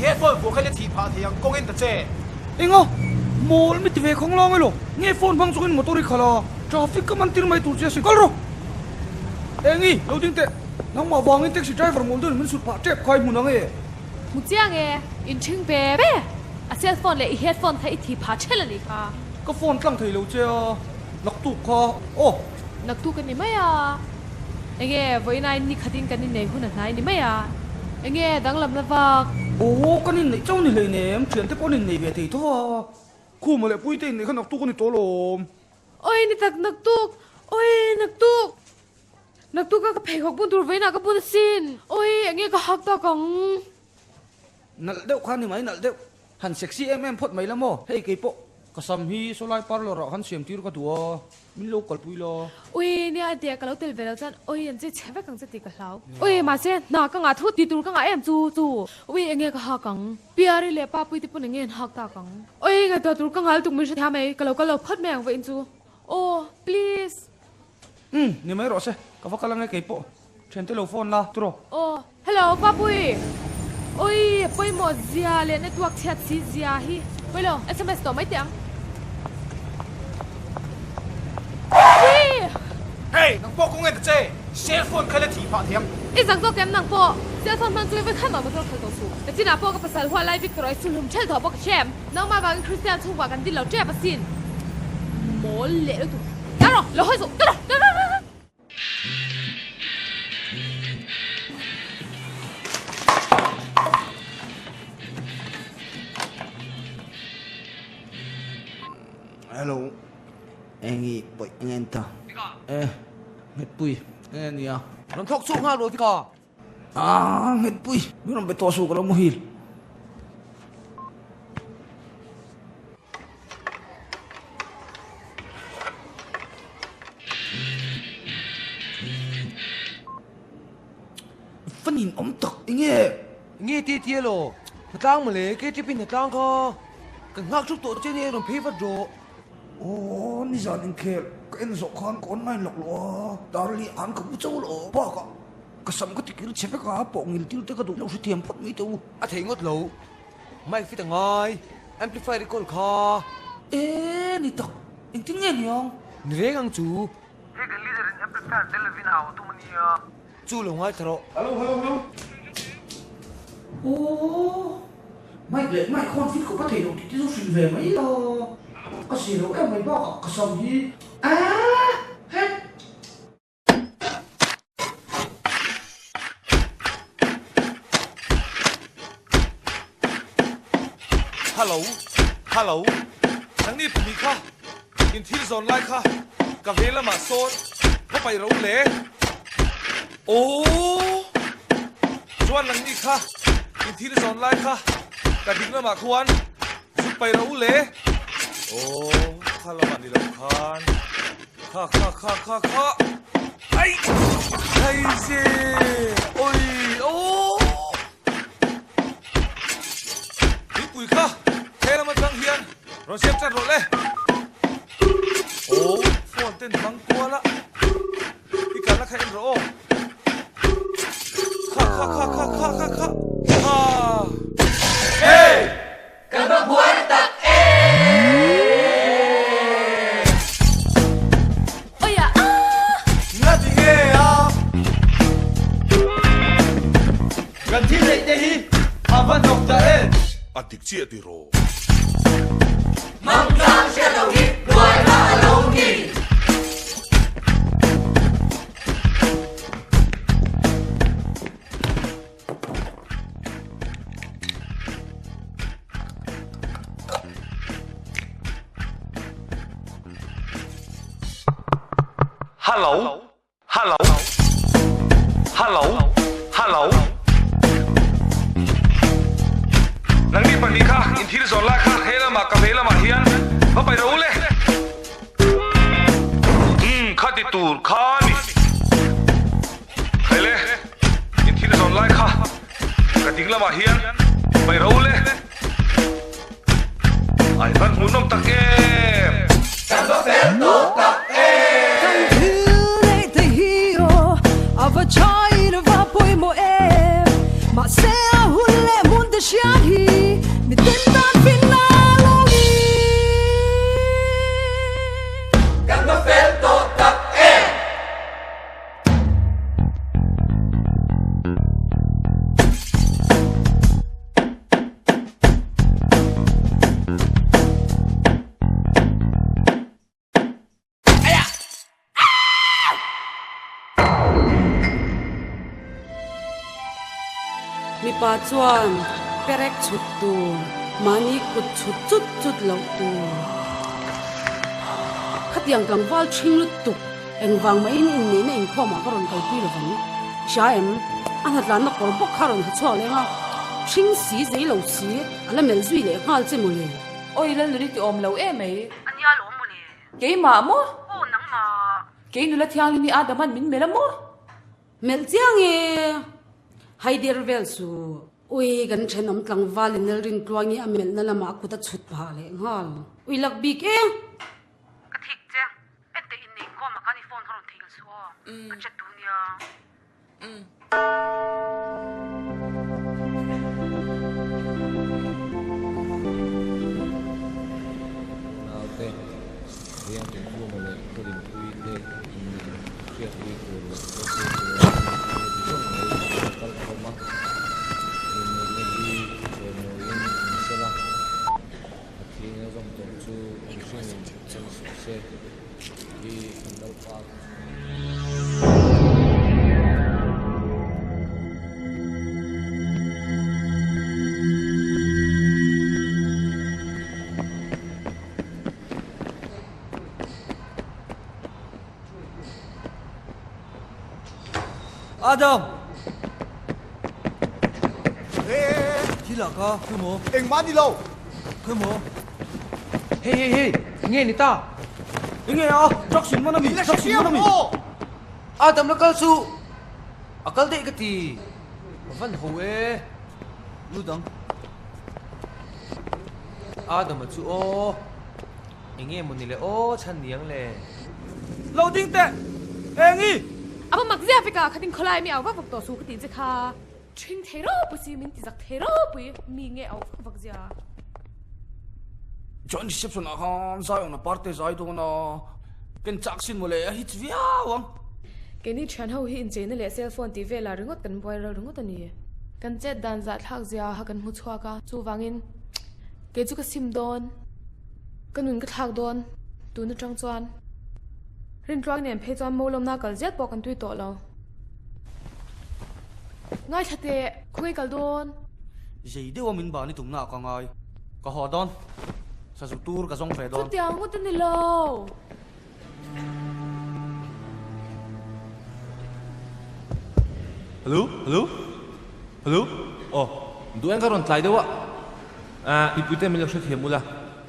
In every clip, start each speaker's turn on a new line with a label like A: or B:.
A: headphone พวกเขาเลยทีพาเทียงกงเอ็นตะเจ
B: เอ็งอ่ะมอลไม่ติดเวของลองไงหรอเงี้ยโฟนพังสุกินมอเตอร์ริคาร่าทราฟิกก็มันตีนไม่ถูกเสียสิกอลหรอเอ็งเราดิ้งเตะน้องมาบางอินเท็กซี่ไดรเวอร์มอลต์มันสุดผ่าเจ็บใครมุนังเอ๋
C: มุเจียงเอ๋อินชิงเบ้เบ้อาเซียนโฟนเลยเฮดโฟนไทยทีพาเชลเลยค่ะ
B: ก็โฟนตั้งไทยเราเจ้านักตุกค่ะโอ้
C: นักตุกกันนี่ไหมอ่ะเอ็งวันนี้นี่ขัดดินกันนี่เนี่ยหุ่นไหนนี่ไหมอ่ะเอ็งดังลำละวัก
B: โอ้กันนี่เนี่ยเจ้านี่เลยเนี่ยเขียนแต่ปนนี่เนี่ยเบียดที่ทั่วคู่มาเลยปุ้ยเต้นเนี่ยขนักตุกกันนี่ตัวลม
C: โอ้ยนี่ตักนักตุกโอ้ยนักตุกก็เพลของปุ่นตัวไว้น่ะก็ปุ่นสินโอ้ยเอ็งก็ฮักตากัง
B: นั่นเด็กขันนี่ไหมนั่นเด็กหันเซ็กซี่พดไหมละโม่เฮ้ยกี่ปะก็ซ้ำฮีโซไลปาร์ลอร์หันเสียมตีรก็ตัวมิโลกอลปุยล้อ
C: โอ้ยเนี่ยเดียกับเราเตลเวลจันโอ้ยยังจะเชฟกังจะตีกับเราโอ้ยมาเสียน่ากังอาทุตีตูกังอาเอ็มจูโอ้ยเอ็งก็ฮักกังเปียร์เลยป้าปุยที่ปุ่นเอ็งฮักตากังโอ้ยไงตัวตูกังอาตุกมือจะทำไมกับเราพัดแมงไว้อินจูโอ้ please
B: นี่ไม่รอเซ่ก็ฟังกันแล้วไงกี่ปะเชิญเทเลโฟนละตัว
C: โอ้ hello ป้าปุยโอ้ยปุยหมดเสียเลยในตัวแชทซีเสียฮีไปเลย SMS ต่อไม่เต็ม
A: เฮ้ยนังโป๊กกงเอ็นตะเจheadphone เขาเลยทีพาเทียง
C: อีสังตัวแกมนังโป๊เสียฟันมันช่วยไปขั้นต่อมาตัวเขาตัวสูแต่ที่น่าโป๊ก็ภาษาหัวไล่วิกตอร์สุลุมเชลถอปกแชมน้องมาบางคริสเตียนทุ่งว่ากันดิเราเจ็บปะสินโมเละตัวจ้าหรอเราให้สุดจ้าหรอ
B: ฮัลโหลเอ็งอีปอยเงินต่อเงินปุยเงินเนี่ย
A: นังทอกสู้ห้าโลที่ก่อ
B: เงินปุยไม่ต้องไปต่อสู้กับเราโมฮิลฟันหินอมตกอย่างเงี้ย
A: ตีเตี้ยโลมาตั้งมาเลยแกจะเป็นตั้งก็กันหักทุกตัวเจนี่ต้องพิบัดโจ
B: โอ้นี่จานิงเคลก็เอ็นสกขันก่อนไม่หลอกหรอตาลีอันกับผู้เจ้าหรอป้าก็สำก็ติดกินเชฟก็หาปองงิลติวเตก็ดูเราสุดเทียมพัดไม่ตัว
A: อาเทงดโลไม่ฟิตงไงแอมพลิฟายได้ก็คอ
B: นี่ตักอิงทิ้งเงี้ยนี่ยัง
A: นี่เรื่องจูเฮ้ยกันลีดเดอร์แอมพลิฟายเดลวินเอาตัวมันเนี่ยจูลงไว้ทรอ
B: ฮัลโหลโอ้ไม่เด็กไม่คนฟิตกับประเทศเราที่ต้องสิ่งเวไม่หรอก็สิ่งเราไม่บอกก็สมฮีเฮ้ย
A: ฮัลโหลทั้งนี้มีค่ะอินที่โซนไล่ค่ะกับเฮลมาโซนเข้าไปรู้เลยโอ้ชวนหลังนี้ค่ะอินที่โซนไล่ค่ะกับดิ้งละมาควรสุดไปรู้เลยโอ้ข้าละมันนี่ละคันข้าไอ้เจ้โอ้ยโอ้นี่ปุ๋ยค่ะเทละมาจังเฮียนเราเชฟจัดรถเลยโอ้ฝนเต้นฟังตัวละพี่กันละใครเอ็นโรข้าเฮ้กันบังหัวตักAddicție de ro.
D: Mangam shadowhi, loy ra aloni.
A: Hello.นังนี่ปนีค่ะอินที่โซนไล่ค่ะเฮละมากับเฮละมาเฮียนมาไปรู้เลยข้าติดตูดข้านี่ไปเลยอินที่โซนไล่ค่ะกับดิ้งละมาเฮียนไปรู้เลยไอ้พันหุ่นน้ำตะเก็บ
D: กันก็เป็นตุ๊กตา
E: Kan du the hero of a child of a boy mo Ma se a hulle munde shahi mi pa chuan perek chut tu mani kut chut chut chut lo tu khatiang tlang wal thing lut tu eng wang mai in ni nei khoma ka ron kai pi lo van sha em an hat lan na kor bok kharon ha chwa le nga thing si zei lo si ala mel zui le ngal che mo le
F: ôi lên lưỡi thì ôm lâu em ấy
E: anya lo mo le
F: cái mà mo
E: o nang ma
F: cái nữa là thiang ni adam man min mela mo
E: mel chiang e hai der vel su ui gan chen om tlang wal in ring tluangi amel na lama ku ta chut pa le ngal ui lak bik e ka thik che ette in nei ko ma ka ni phone haron thil su a chat tu nia
G: Naute riang tu fu mo le ko din ui le kiat ui ko ro ko ko ko kal ko ma ni ni ko no yin sala athi na zong tong chu shin chen su se di dal pa
B: Adam. Chỉ là ca, cứ mồ.
A: Eng ma đi lâu.
B: Cứ mồ.
H: Hey, nghe ni ta.
B: Nghe à, chắc xin mà nami, chắc xin mà nami.
H: Adam nakal su. Akal de kati. Van ho e.
B: Lu dang.
H: Adam chu o. Nghe mun ni le o chan niang le.
B: Lâu ding te. Engi.
C: Aba magzia fika khatin kholai mi awak vak to su khatin che kha thing thero pusi min ti zak thero pui mi nge aw vak zia
B: John reception a han sai on parte sai to na. Ken chắc xin mo le hit via wang.
C: keni than ho hi in che ne le cell phone ti ve la ringot kan boy ringot ani kan che dan za thak zia ha kan mu chwa ka chu wangin ke chu ka sim don kanun ka thak don tu na tang chuan rin truang nem phe chuan molom na kal jet po kan tui to lo ngai thate khoi kal don
B: Gì để mình bảo ni tung na ka ngai. Ka ho don. Sa su tur ka song fe
C: tu
B: don.
C: tiang ngot ni lo
A: Hello. Oh.
H: Du en karon tlai dewa. Ipute min lo shit hemula.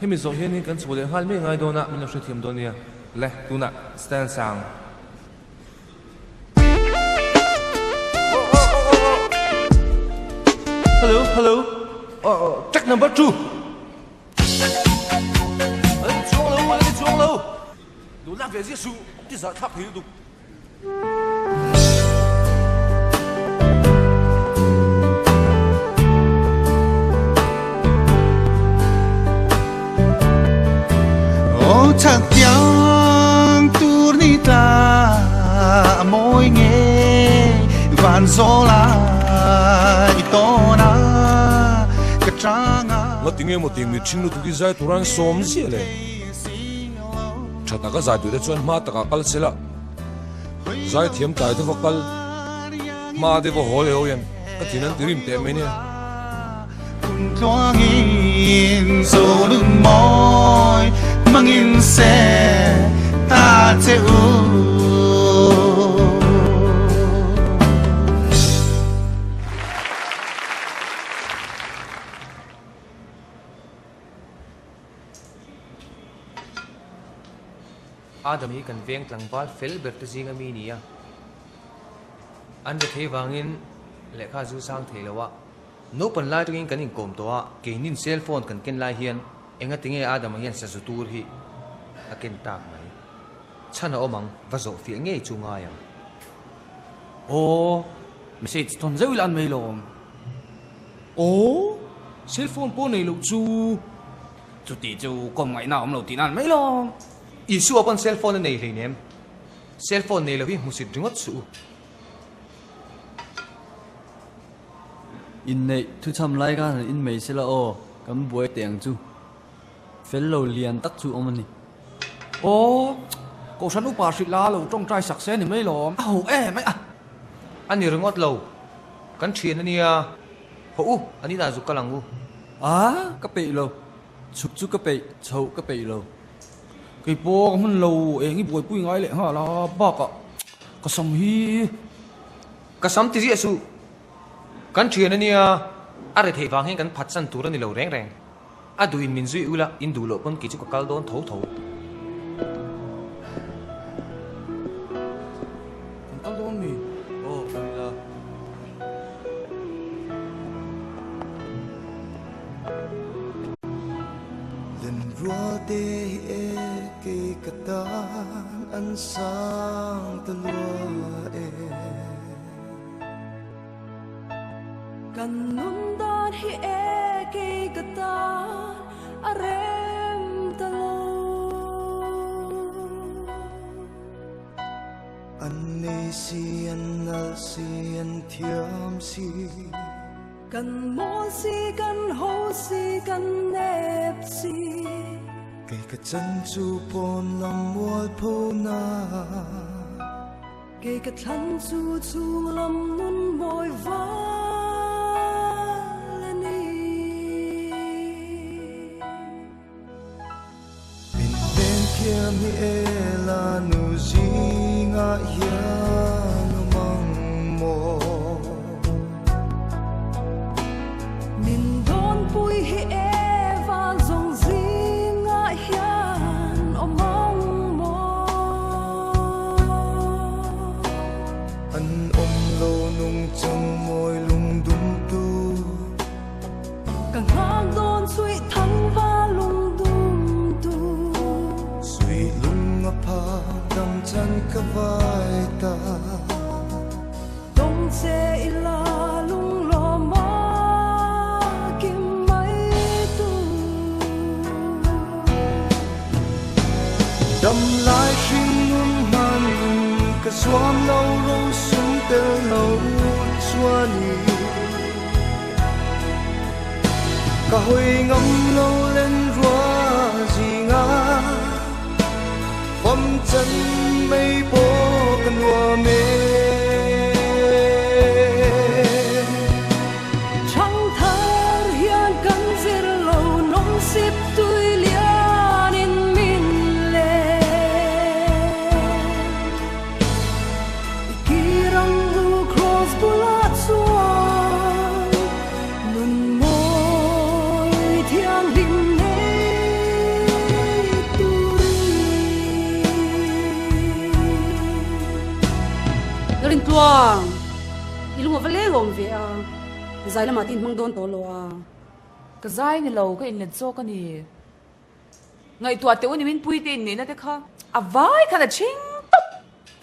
H: Hemi zo hian kan chu le hal me ngai dona min lo shit hem donia. Le tuna stand sang. Hello. Check number 2.
B: Chuông lâu. Đủ làm việc giết su, thì giờ thắp hiểu được.
I: Ô chắc tiếng turnita môi nghe vạn gió la itona cái trang
A: Nga tinge mo ting mi ching lu tu ki zai turan som zia le. Chata ka zai tu de chuan ma taka kal sela. Zai thiam tai tu vakal. Ma de vo hole ho yan. Ka tinan dirim te me ne.
I: loang in zo lưng môi mang in xe ta che u
H: Adam hi kan veng tlang bal fel ber te zinga mi nia an de thei wangin lekha zu sang theilowa no pan lai tungin kan in kom towa keinin cell phone kan ken lai hian enga tinge Adam hian sa zu tur hi aken tak mai chana omang vazo fi nge chunga ya
B: Ồ, message ton dấu lan mày lom. Ồ, cell phone po này lục chu. Chú tí chú còn ngày nào ông lục tí nan mấy lom.
H: isu upon cell phone nei hleinem cell phone nei lo hi musit ringot su
J: in nei thu cham lai ga in mei se la o kam boi teng chu fellow lian tak chu omani
B: Ồ, cậu sẵn úp bà xịt la lục trong trai sạc xe này mấy lom. Ồ, mấy à.
H: ani ringot lo kan thien ania ho u ani na zu kalangu
J: cái bị lâu chụp chút cái bị chậu cái bị lâu
B: cái bố mình lâu em cái buổi bụi ngay lệ hả là bác ạ có xong hi
H: ka sam ti ji su kan thian ani a are thei wang hen kan phat san tur ani lo reng reng a du in min zui ula in du lo pon ki chu ka kal don tho tho
B: tao đón mi
J: ô cái là
I: lần rùa tê e kê cà tan ăn sang tơ lúa e
F: Kan nun dan hi e ki kata arem talo.
I: anh nê si anh nal si anh thiam si
F: Kan mo si kan ho si kan nep si.
I: kê cà chân chu pon lam mual po na
F: Ke ka than chu chu lam nun moi va.
I: kia mi e la nu zinga hian mang mo
F: Min don pui hi e va zong zinga hian o mong mo.
I: an om lo nung chang moi lung dum tu
F: Ka ngang don sui thang va lung dum tu.
I: sui lung a pa dam chan ka vai ta
F: Dong se ila lung lo ma kim mai tu.
I: dam lai shin nun man ka swam lo lo sum te lo chuani ka hoi ngam lo lên rua zinga phong chân mây bố cần hoa mê
F: Chẳng thar hian kan zir lo nong sip tui lian in min le. Kirang u cross bula chuan nun moi thiang lim nei turi.
E: Garin tuang ilung avale lom ve a zai lama tin mang don to lo a
F: Ka zai ni lo ka in len so ka ni. Ngai tua te uni min pui te ni na te kha. A vai khana ching top.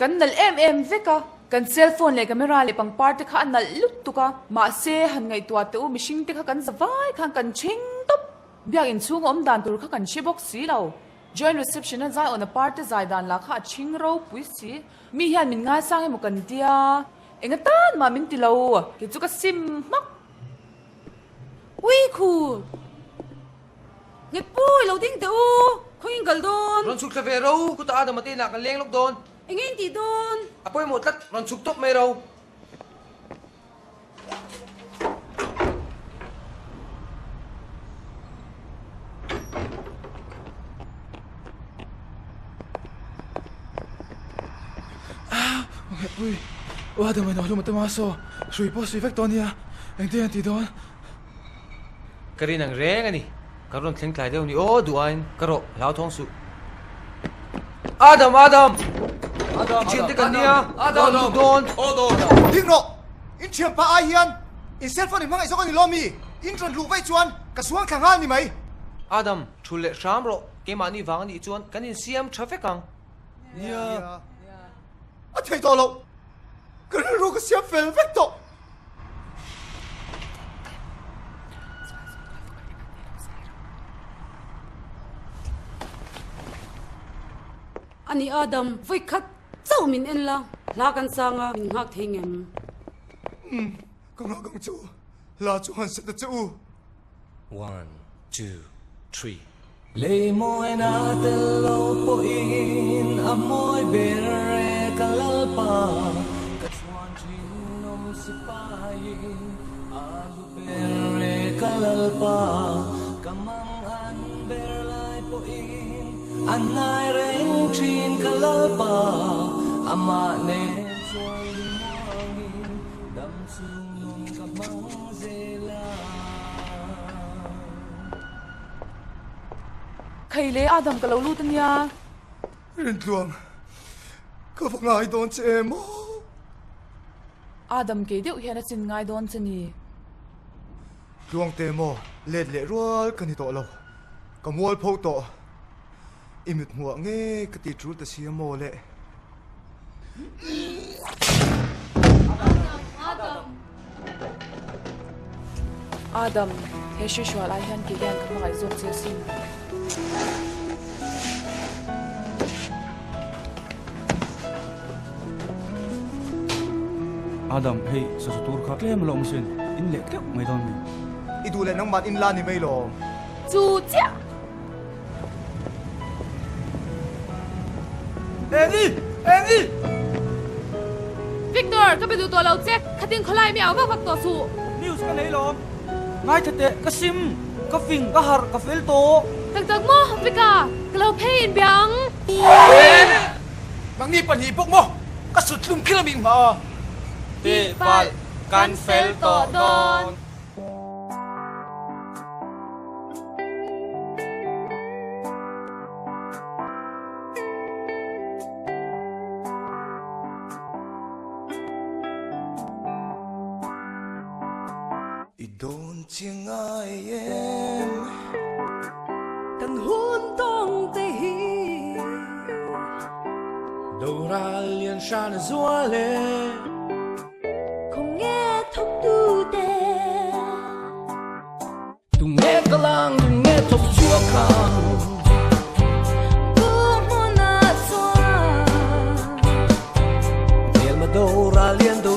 F: Kan nal em veka. Kan cellphone le camera le pang part te kha nal lut tu ka. Ma se han ngai tua te u mishing te kha kan zawai khan kan ching top. Biak in chung om dan tur kha kan shibok si lo. Joint reception na zai on a part te zai dan la kha ching ro pui si. Mi hian min nga sang mo kan dia. Enga tan ma min ti lo. Ke chu ka sim mak.
E: ui khu nge pui lo ding te u khoing gal don
H: ron suk ta ve ro ku ta adam ati na kan leng lok don
E: engin ti don
H: apoi mo tat ron suk top mai ro
B: ui wa da mai no lu mata ma so sui po sui vek tonia eng ti don
H: kari nang reng ani karon thleng tlai deu ni o duain karo lau thong su adam chin te kan nia adam don
I: tiếng nọ in chiam pa ai hian in cellphone mang ai so kan lo mi in tron lu vai chuan ka suang thang ha ni mai
H: adam thule sham ro ke mani wang ni chuan kan in siam traffic ang
B: nia
I: a thei to lo ka ru ka siam fel vek to
E: ani adam voi khat chau min en la kan sanga min hak thengem
I: Công lo công chủ là chủ hoàn sẽ tự
G: 1, 2, 3
J: lệ môi na te lo po in a môi bere kalalpa ka chuan chin nom si pa in a lu
I: kalalpa kamang an berlai po in an nai reng chin kalalpa ama ne choi luangin dam sung nung kamang zela
F: ใครเล่อาดัมกับเราลูตันยา
I: rin luang ka vangai don che mo
F: อาดัมเกเดียวเฮียนจินง่ายโดนจะนี่
I: luang te mo let le rual kan hi to lo ka mual pho to imit muwa nge ka ti tru ta sia mo le
F: อาดัมเฮชิชวาลายฮันกิแกนขมายโซนเซซิน
B: Adam hey sa sutur kha klem lo msin in lek tek mai don mi
I: idu le nang mat in la ni mai lo
C: 主家
B: Engi Engi
C: Victor ก็ไปดูตัวเราแจ็คคติงเขาไล่ไม่เอาก็พักตัวสู้
B: news ka nei lo ngai thate ka sim ka fing ka har ka fel to
C: ตักๆโม่แอฟริกาก็เราเพย์อินเบียง
A: บางนี่ปัญหาพวกโมก็สุดลุ่มขึ้นมิงมา
C: ตีปัลกันเฟลโตโดน
I: i don chiang ai em kan hun tong te hi
A: đầu ra liền shan zua le
I: không nghe thông tu te tu nghe ka lang tu nghe thok chua khang tu mo na chua el ma do ra liền do